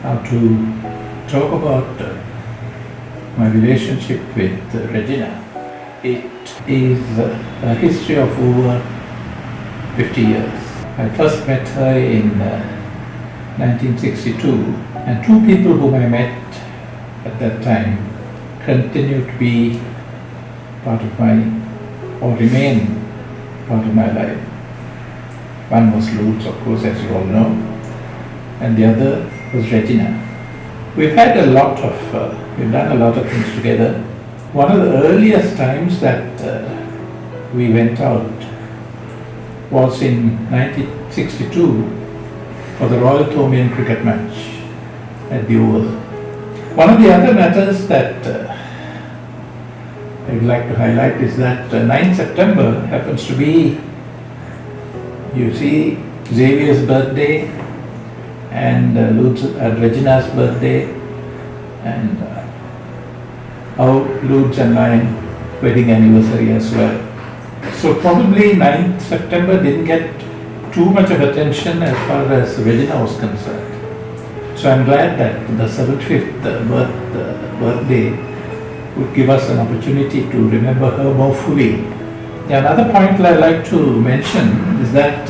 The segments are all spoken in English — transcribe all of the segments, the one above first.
Now to talk about my relationship with Regina. It is a history of over 50 years. I first met her in 1962, and two people whom I met at that time continue to be part of my, or remain part of my life. One was Lutz, of course, as you all know, and the other was Regina. We've done a lot of things together. One of the earliest times that we went out was in 1962 for the Royal Thomaian cricket match at the Oval. One of the other matters that I'd like to highlight is that 9th September happens to be, you see, Xavier's birthday and Regina's birthday, and our Lutz and mine wedding anniversary as well. So probably 9th September didn't get too much of attention as far as Regina was concerned. So I'm glad that the 75th birthday would give us an opportunity to remember her more fully. Another point I'd like to mention is that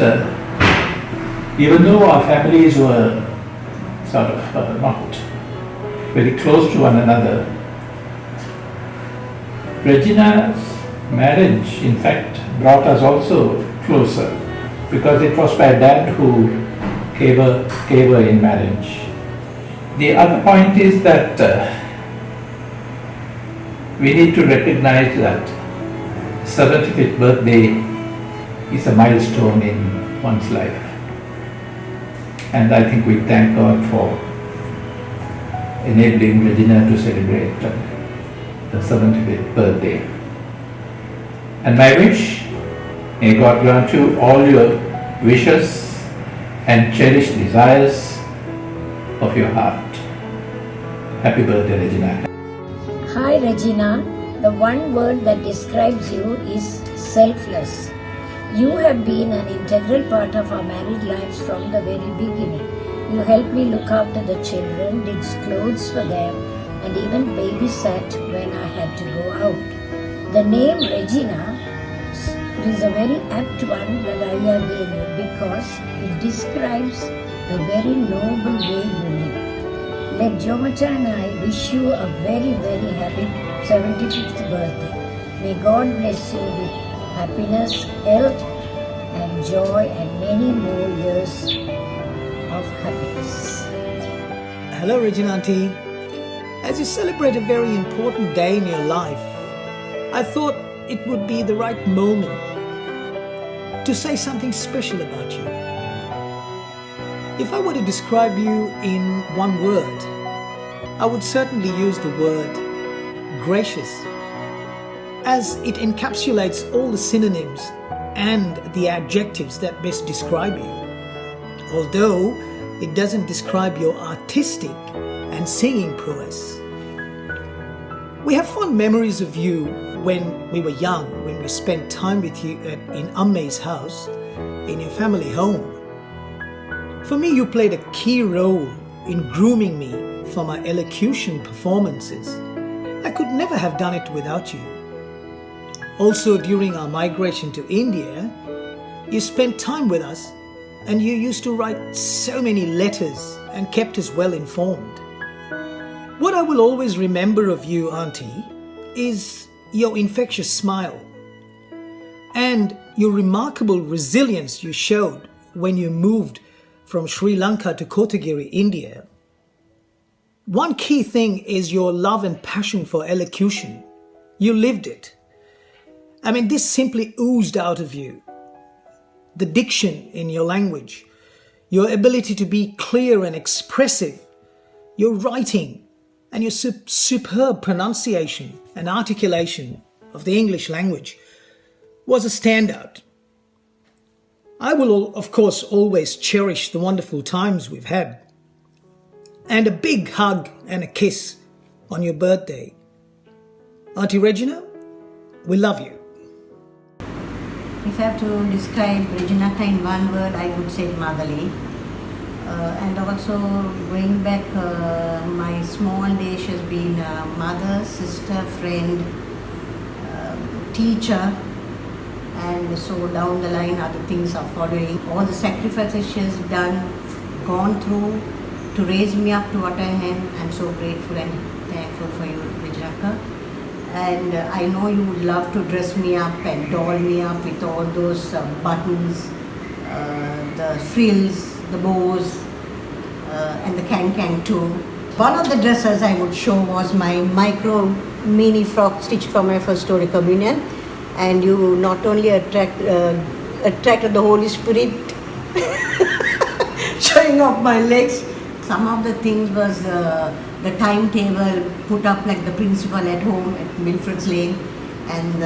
even though our families were sort of not very close to one another, Regina's marriage, in fact, brought us also closer, because it was my dad who gave her in marriage. The other point is that we need to recognize that 75th birthday is a milestone in one's life. And I think we thank God for enabling Regina to celebrate the 75th birthday. And my wish, may God grant you all your wishes and cherished desires of your heart. Happy birthday, Regina. Hi Regina, the one word that describes you is selfless. You have been an integral part of our married lives from the very beginning. You helped me look after the children, did clothes for them, and even babysat when I had to go out. The name Regina is a very apt one that I have given you because it describes the very noble way you live. Let Jomacha and I wish you a very, very happy 75th birthday. May God bless you with happiness, health, and joy, and many more years of happiness. Hello, Regina Auntie. As you celebrate a very important day in your life, I thought it would be the right moment to say something special about you. If I were to describe you in one word, I would certainly use the word gracious, as it encapsulates all the synonyms and the adjectives that best describe you, although it doesn't describe your artistic and singing prowess. We have fond memories of you when we were young, when we spent time with you in Amme's house, in your family home. For me, you played a key role in grooming me for my elocution performances. I could never have done it without you. Also, during our migration to India, you spent time with us and you used to write so many letters and kept us well informed. What I will always remember of you, Auntie, is your infectious smile and your remarkable resilience you showed when you moved from Sri Lanka to Kotagiri, India. One key thing is your love and passion for elocution. You lived it. I mean, this simply oozed out of you. The diction in your language, your ability to be clear and expressive, your writing, and your superb pronunciation and articulation of the English language was a standout. I will, of course, always cherish the wonderful times we've had. And a big hug and a kiss on your birthday. Auntie Regina, we love you. If I have to describe Regina in one word, I would say motherly. And also going back my small days, she has been a mother, sister, friend, teacher, and so down the line other things are following. All the sacrifices she has done, gone through to raise me up to what I am. I'm so grateful and thankful for you, Regina. And I know you would love to dress me up and doll me up with all those buttons, the frills, the bows, and the can too. One of the dresses I would show was my micro mini frock stitched for my first Holy Communion, and you not only attracted the Holy Spirit showing off my legs. Some of the things was the timetable put up like the principal at home at Milford's Lane, and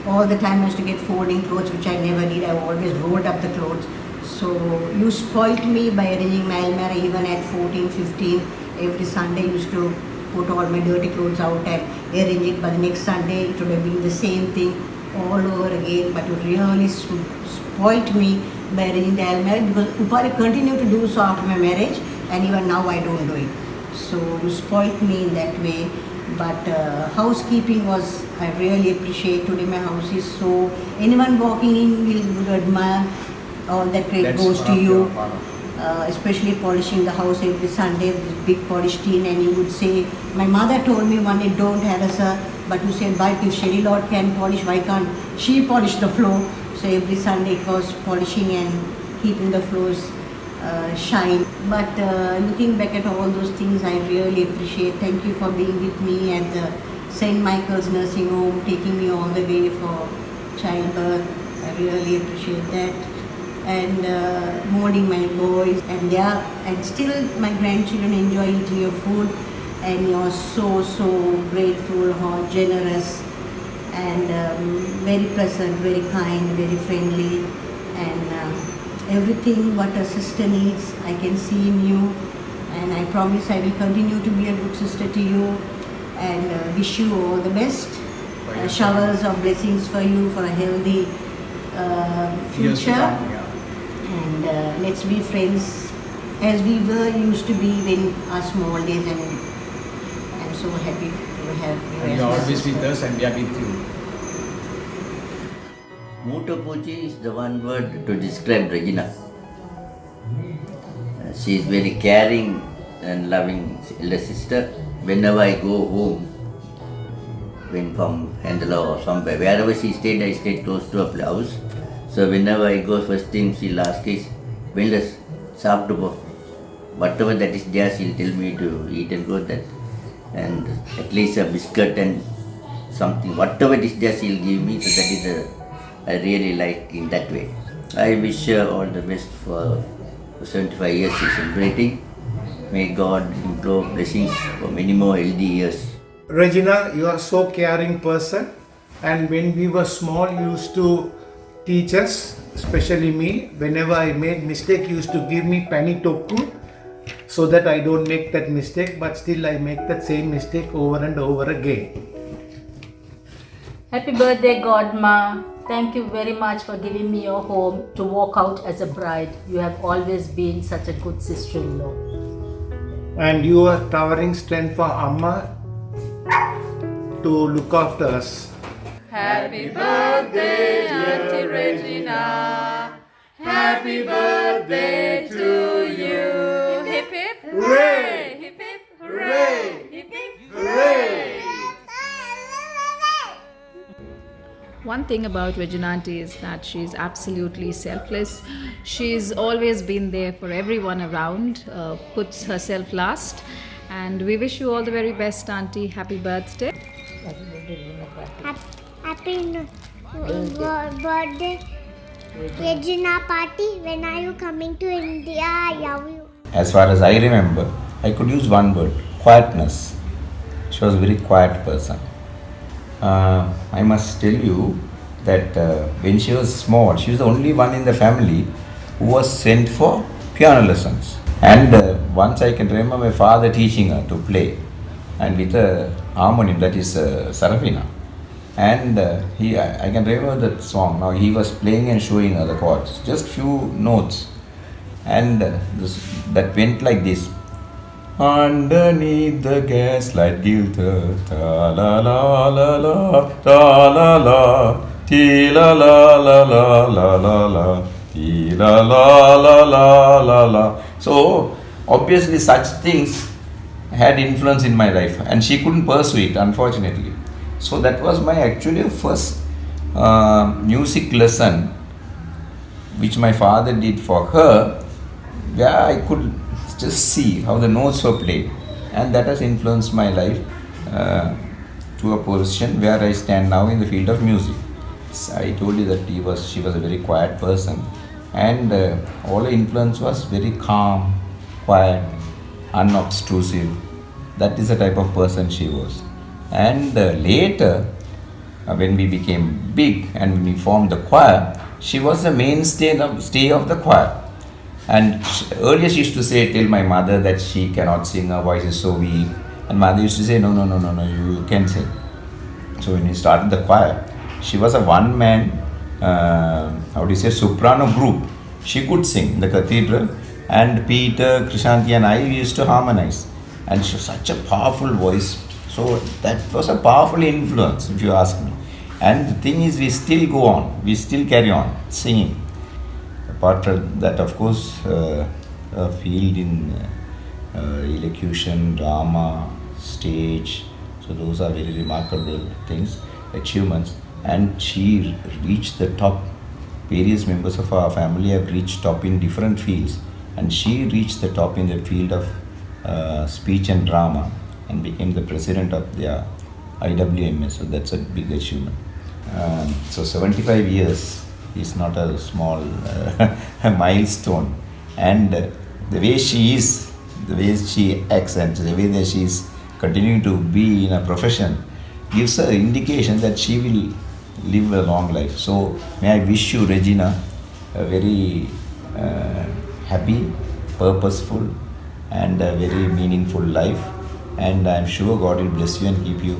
all the time I used to get folding clothes, which I never did. I always rolled up the clothes. So you spoilt me by arranging my almirah even at 14, 15. Every Sunday I used to put all my dirty clothes out and arrange it. But the next Sunday it would have been the same thing all over again. But you really spoilt me by arranging the almirah, because Upari continued to do so after my marriage, and even now I don't do it. So you spoilt me in that way. But housekeeping was, I really appreciate. Today my house is so, anyone walking in will admire. All that credit goes to you, especially polishing the house every Sunday with big polished tin. And you would say, my mother told me one day, don't harass her, but you said, but if Sherry Lord can polish, why can't she polish the floor? So every Sunday it was polishing and keeping the floors shine. But looking back at all those things, I really appreciate. Thank you for being with me at the St. Michael's Nursing Home, taking me all the way for childbirth. I really appreciate that. And molding my boys, and still my grandchildren enjoy eating your food, and you're so grateful, generous, and very pleasant, very kind, very friendly, and everything what a sister needs I can see in you, and I promise I will continue to be a good sister to you, and wish you all the best, showers of blessings for you for a healthy future. And let's be friends as we were used to be in our small days, and I'm so happy to have you. And you're always with us, and we are with you. Mutapuchi is the one word to describe Regina. She is very caring and loving elder sister. Whenever I go home, when from Handala or somewhere, wherever she stayed, I stayed close to her house. So whenever I go, first thing she'll ask is, well, let's whatever that is there, she'll tell me to eat and go that. And at least a biscuit and something, whatever it is there, she'll give me. So that is I really like in that way. I wish her all the best for 75 years she's celebrating. May God implore blessings for many more healthy years. Regina, you are so caring person, and when we were small, you used to teach us, especially me. Whenever I made mistake, you used to give me penny toku so that I don't make that mistake, but still I make that same mistake over and over again. Happy birthday, Godma. Thank you very much for giving me your home to walk out as a bride. You have always been such a good sister-in-law. And you are towering strength for Amma to look after us. Happy birthday, Auntie Regina. Happy birthday to you. Hip hip hooray! Hip hip hooray! Hip hip hooray! One thing about Regina Auntie is that she's absolutely selfless. She's always been there for everyone around, puts herself last. And we wish you all the very best, Auntie. Happy birthday. Happy birthday, Regina party. When are you coming to India? I love you. As far as I remember, I could use one word, quietness. She was a very quiet person. I must tell you that when she was small, she was the only one in the family who was sent for piano lessons. And once I can remember my father teaching her to play, and with a harmonium, that is Sarafina. And I can remember that song. Now he was playing and showing her the chords, just few notes. and that went like this. Underneath the gaslight gilter, ta la la la la, ta la la, ti la la la la la la la, ti la la la la la la. So obviously such things had influence in my life, and she couldn't pursue it, unfortunately. So that was my actually first music lesson which my father did for her, where I could just see how the notes were played, and that has influenced my life to a position where I stand now in the field of music. I told you that she was a very quiet person, and all her influence was very calm, quiet, unobtrusive. That is the type of person she was. And later, when we became big and when we formed the choir, she was the mainstay of the choir. And earlier she used to tell my mother that she cannot sing, her voice is so weak. And mother used to say, no, you can sing. So when we started the choir, she was a one-man, soprano group. She could sing in the cathedral, and Peter, Krishanti and I used to harmonize. And she was such a powerful voice. So that was a powerful influence, if you ask me. And the thing is, we still go on, we still carry on singing. Apart from that, of course, a field in elocution, drama, stage. So those are very remarkable things, achievements. And she reached the top. Various members of our family have reached top in different fields. And she reached the top in the field of speech and drama and became the president of their IWMS. So that's a big achievement. So 75 years is not a small milestone, and the way she is, the way she acts, and the way that she is continuing to be in a profession gives her indication that she will live a long life. So may I wish you, Regina, a very happy, purposeful and a very meaningful life, and I am sure God will bless you and keep you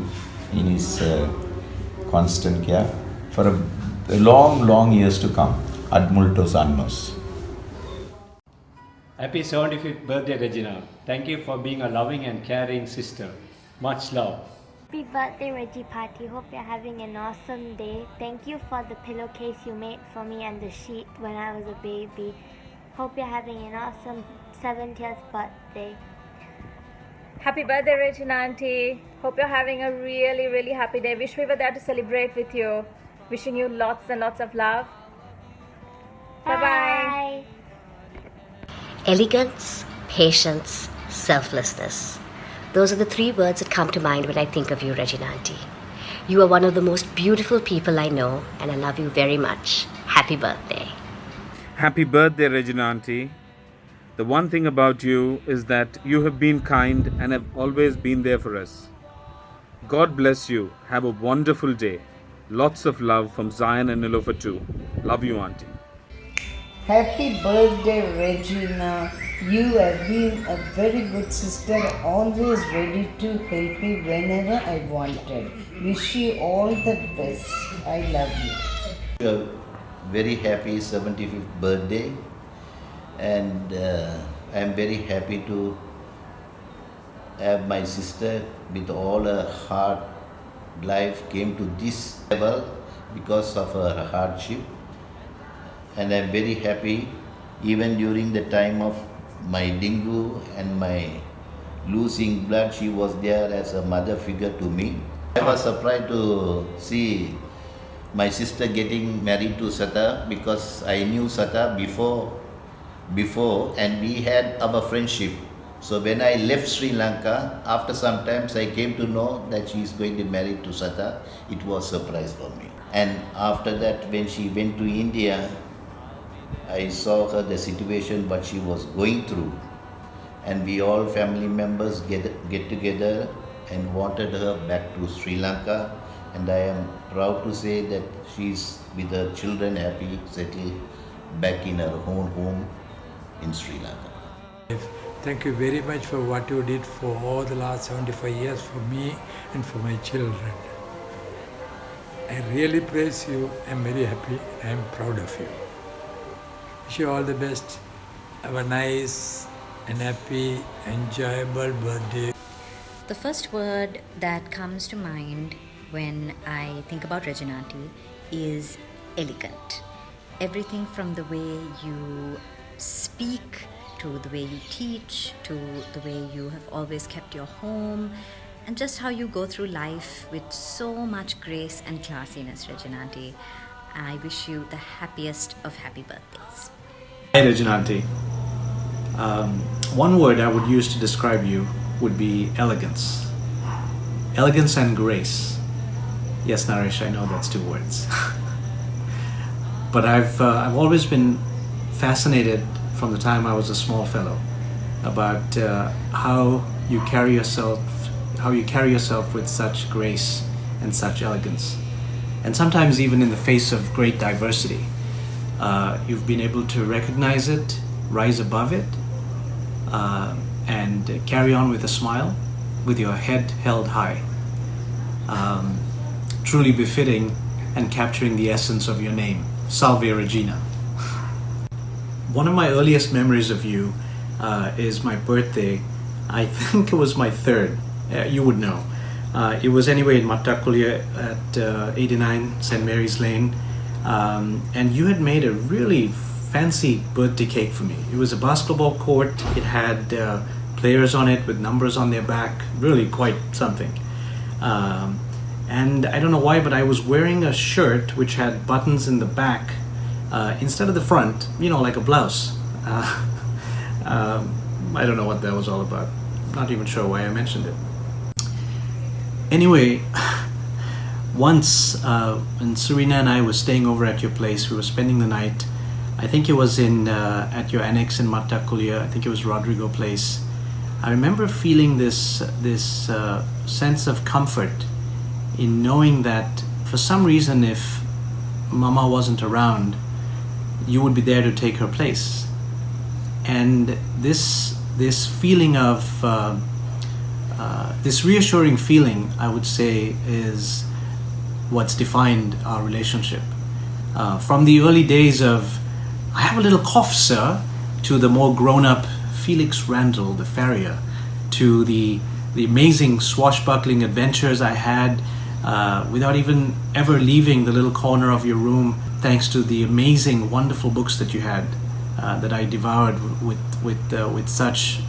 in His constant care for a long years to come. Ad multos annos. Happy 75th birthday, Regina. Thank you for being a loving and caring sister. Much love. Happy birthday, Reggie Party. Hope you're having an awesome day. Thank you for the pillowcase you made for me and the sheet when I was a baby. Hope you're having an awesome 70th birthday. Happy birthday, Regina Auntie. Hope you're having a really happy day. Wish we were there to celebrate with you. Wishing you lots and lots of love. Bye-bye. Elegance, patience, selflessness. Those are the three words that come to mind when I think of you, Regina Auntie. You are one of the most beautiful people I know, and I love you very much. Happy birthday. Happy birthday, Regina Auntie. The one thing about you is that you have been kind and have always been there for us. God bless you. Have a wonderful day. Lots of love from Zion and Nilofer too. Love you, Auntie. Happy birthday, Regina. You have been a very good sister, always ready to help me whenever I wanted. Wish you all the best. I love you. A very happy 75th birthday, and I am very happy to have my sister with all her hard life came to this level because of her hardship, and I am very happy even during the time of my dengue and my losing blood, she was there as a mother figure to me. I was surprised to see my sister getting married to Sata because I knew Sata before and we had our friendship. So when I left Sri Lanka, after some time I came to know that she is going to marry to Sata. It was a surprise for me. And after that, when she went to India, I saw her the situation what she was going through, and we all family members get together and wanted her back to Sri Lanka, and I am proud to say that she's with her children happy, settled back in her own home in Sri Lanka. Thank you very much for what you did for all the last 75 years for me and for my children. I really praise you. I'm very happy. I'm proud of you. Wish you all the best. have a nice and happy, enjoyable birthday. The first word that comes to mind when I think about Regina Auntie is elegant. Everything from the way you speak, to the way you teach, to the way you have always kept your home, and just how you go through life with so much grace and classiness, Regina Auntie. I wish you the happiest of happy birthdays. Hi, Regina Auntie. One word I would use to describe you would be elegance. Elegance and grace. Yes, Naresh, I know that's 2 words. But I've always been fascinated from the time I was a small fellow about how you carry yourself with such grace and such elegance. And sometimes even in the face of great diversity, you've been able to recognize it, rise above it, and carry on with a smile, with your head held high. Truly befitting and capturing the essence of your name, Salve Regina. One of my earliest memories of you is my birthday. I think it was my 3rd. You would know. It was anyway in Mattakulya at 89 St. Mary's Lane. And you had made a really fancy birthday cake for me. It was a basketball court. It had players on it with numbers on their back. Really quite something. And I don't know why, but I was wearing a shirt which had buttons in the back instead of the front, you know, like a blouse. I don't know what that was all about. Not even sure why I mentioned it. Anyway, once when Serena and I were staying over at your place, we were spending the night. I think it was at your annex in Mattakulya. I think it was Rodrigo Place. I remember feeling this sense of comfort in knowing that for some reason, if Mama wasn't around, you would be there to take her place. And this feeling of this reassuring feeling, I would say, is what's defined our relationship. From the early days of, I have a little cough, sir, to the more grown-up Felix Randall, the farrier, to the amazing swashbuckling adventures I had without even ever leaving the little corner of your room, thanks to the amazing, wonderful books that you had that I devoured with such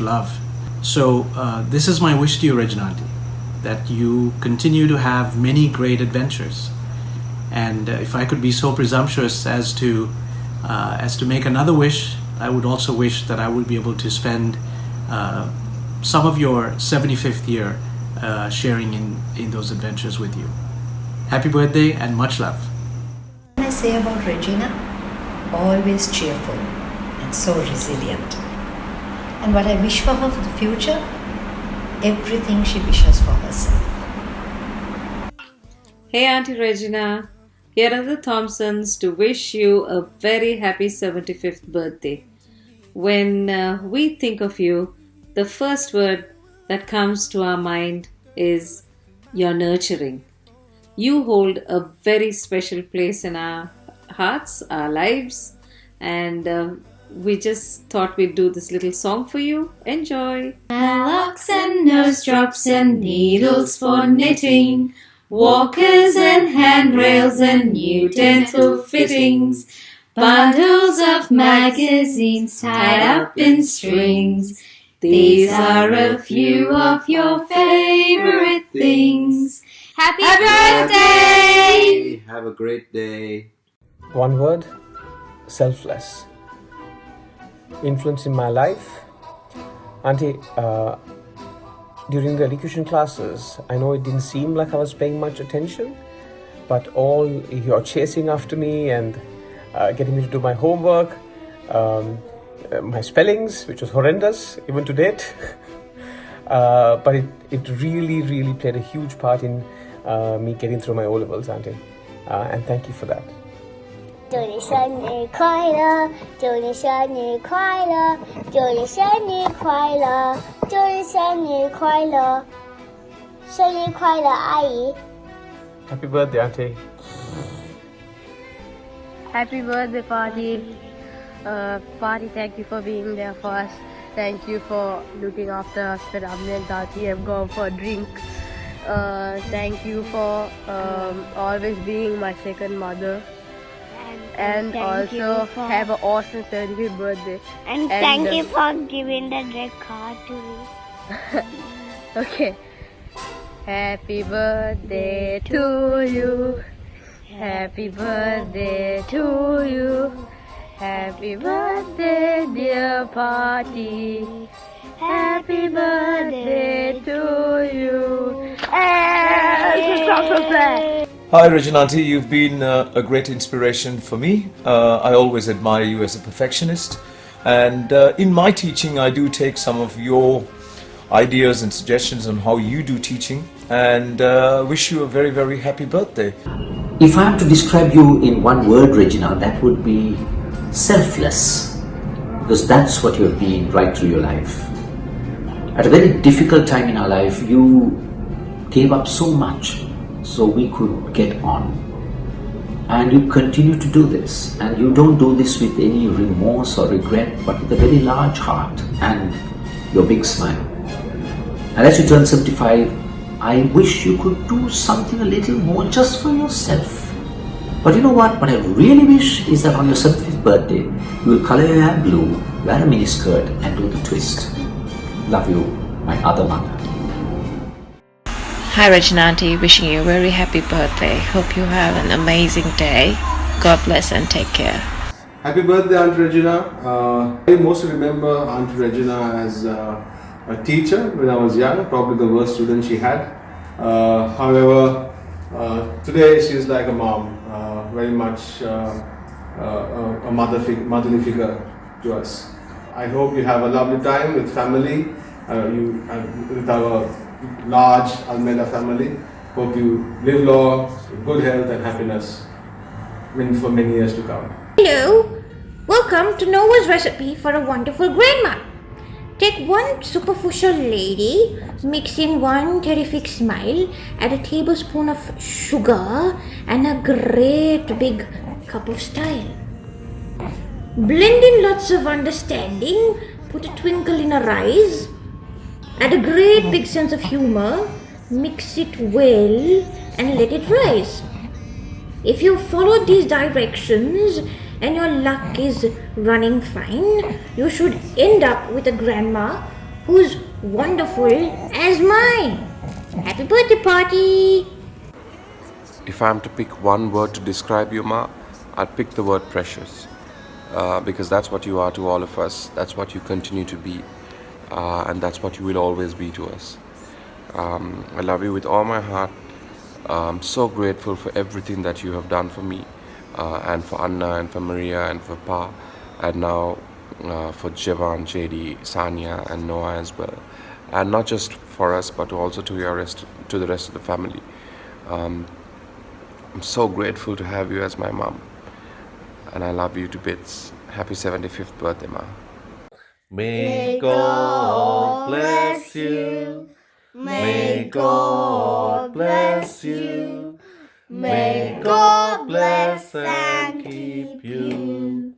love. So this is my wish to you, Regina Auntie, that you continue to have many great adventures. And if I could be so presumptuous as to make another wish, I would also wish that I would be able to spend some of your 75th year sharing in those adventures with you. Happy birthday and much love. What I say about Regina? Always cheerful and so resilient. And what I wish for her for the future? Everything she wishes for herself. Hey Auntie Regina, here are the Thompsons to wish you a very happy 75th birthday. When we think of you, the first word that comes to our mind is you're nurturing. You hold a very special place in our hearts, our lives, and we just thought we'd do this little song for you. Enjoy! Locks and nose drops and needles for knitting, walkers and handrails and new dental fittings, bundles of magazines tied up in strings. These are a few of your favorite things. Happy birthday! Have a great day. One word, selfless. Influence in my life. Auntie, during the elocution classes, I know it didn't seem like I was paying much attention, but all your chasing after me and getting me to do my homework, my spellings, which was horrendous, even to date, but it really, really played a huge part in me getting through my O-levels, Auntie, and thank you for that. 祝你生日快乐，祝你生日快乐，祝你生日快乐，祝你生日快乐，生日快乐，阿姨。Happy birthday, Auntie. Happy birthday, Fadi. Party, thank you for being there for us. Thank you for looking after us when Amni and Tati have gone for a drink. Thank you for always being my second mother. And thank you also for- have an awesome 75th birthday. And thank you for giving the red card to me. Okay. Happy birthday to you. Happy birthday to you. Happy birthday, dear Party. Happy birthday to you. And Hi Regina Auntie, you've been a great inspiration for me. I always admire you as a perfectionist, and in my teaching I do take some of your ideas and suggestions on how you do teaching, and wish you a very, very happy birthday. If I am to describe you in one word, Regina, that would be selfless, because that's what you have been right through your life. At a very difficult time in our life, you gave up so much so we could get on. And you continue to do this, and you don't do this with any remorse or regret, but with a very large heart and your big smile. And as you turn 75, I wish you could do something a little more just for yourself. But you know what? What I really wish is that on your 75th birthday, you will color your hair blue, wear a miniskirt, and do the twist. Love you, my other mother. Hi Regina Auntie, wishing you a very happy birthday. Hope you have an amazing day. God bless and take care. Happy birthday, Aunt Regina. I mostly remember Aunt Regina as a teacher when I was young, probably the worst student she had. However, today she's like a mom, very much a motherly figure to us. I hope you have a lovely time with family, with our large Almeida family. Hope you live long, with good health and happiness for many years to come. Hello, welcome to Noah's recipe for a wonderful grandma. Take one superficial lady, mix in one terrific smile, add a tablespoon of sugar and a great big cup of style. Blend in lots of understanding, put a twinkle in her eyes, add a great big sense of humor, mix it well and let it rise. If you follow these directions and your luck is running fine, you should end up with a grandma who's wonderful as mine. Happy birthday, Party! If I am to pick one word to describe you, Ma, I'd pick the word precious. Because that's what you are to all of us. That's what you continue to be. And that's what you will always be to us. I love you with all my heart. I'm so grateful for everything that you have done for me. And for Anna and for Maria and for Pa, and now for Jevan, JD, Sanya and Noah as well, and not just for us but also to the rest of the family. I'm so grateful to have you as my mom, and I love you to bits. Happy 75th birthday, Ma. May God bless you. May God bless you. May God bless and keep you.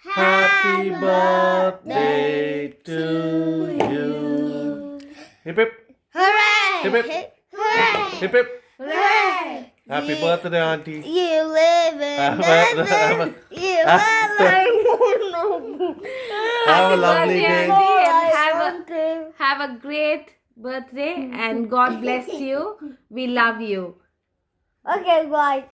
Happy birthday to you. Hip hip. Hooray! Hip hip. Hooray! Hip hip. Hooray! Happy birthday, Auntie. You live in heaven. You Have a lovely day. Have a great birthday and God bless you. We love you. Okay, bye.